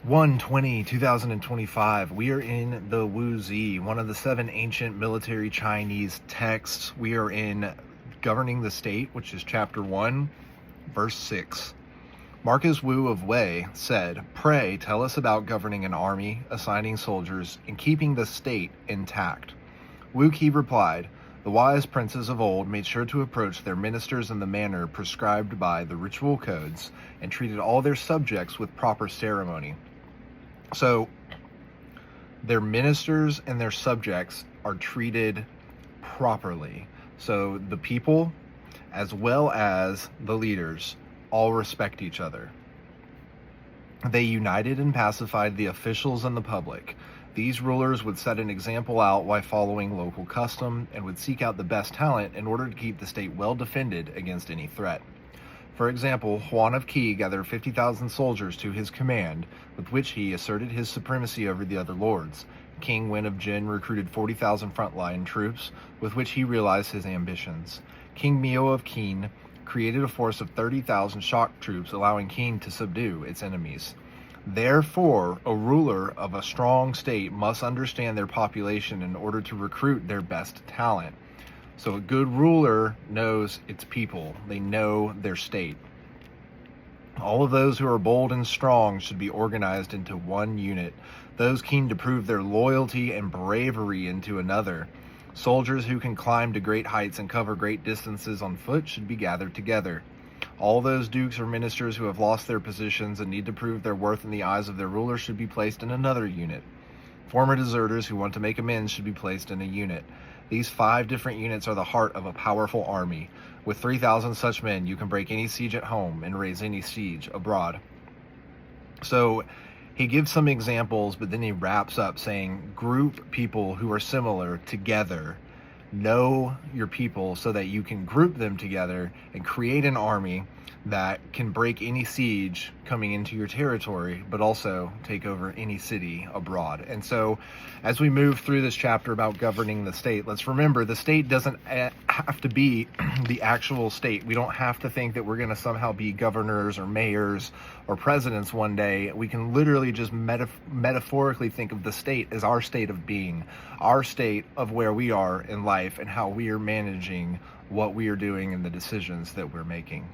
1/20/2025. We are in the Wuzi, one of the 7 ancient military Chinese texts. We are in Governing the State, which is chapter 1, verse 6. Marcus Wu of Wei said, "Pray tell us about governing an army, assigning soldiers, and keeping the state intact." Wu Qi replied, "The wise princes of old made sure to approach their ministers in the manner prescribed by the ritual codes and treated all their subjects with proper ceremony." So their ministers and their subjects are treated properly. So the people, as well as the leaders, all respect each other. They united and pacified the officials and the public. These rulers would set an example out while following local custom and would seek out the best talent in order to keep the state well defended against any threat. For example, Huan of Qi gathered 50,000 soldiers to his command, with which he asserted his supremacy over the other lords. King Wen of Jin recruited 40,000 frontline troops, with which he realized his ambitions. King Miao of Qin created a force of 30,000 shock troops, allowing Qin to subdue its enemies. Therefore, a ruler of a strong state must understand their population in order to recruit their best talent. So a good ruler knows its people. They know their state. All of those who are bold and strong should be organized into one unit. Those keen to prove their loyalty and bravery into another. Soldiers who can climb to great heights and cover great distances on foot should be gathered together. All those dukes or ministers who have lost their positions and need to prove their worth in the eyes of their rulers should be placed in another unit. Former deserters who want to make amends should be placed in a unit. These 5 different units are the heart of a powerful army. With 3,000 such men, you can break any siege at home and raise any siege abroad. So he gives some examples, but then he wraps up saying, group people who are similar together. Know your people so that you can group them together and create an army that can break any siege coming into your territory, but also take over any city abroad. And so as we move through this chapter about governing the state, let's remember the state doesn't have to be the actual state. We don't have to think that we're going to somehow be governors or mayors or presidents one day. We can literally just metaphorically think of the state as our state of being, our state of where we are in life and how we are managing what we are doing and the decisions that we're making.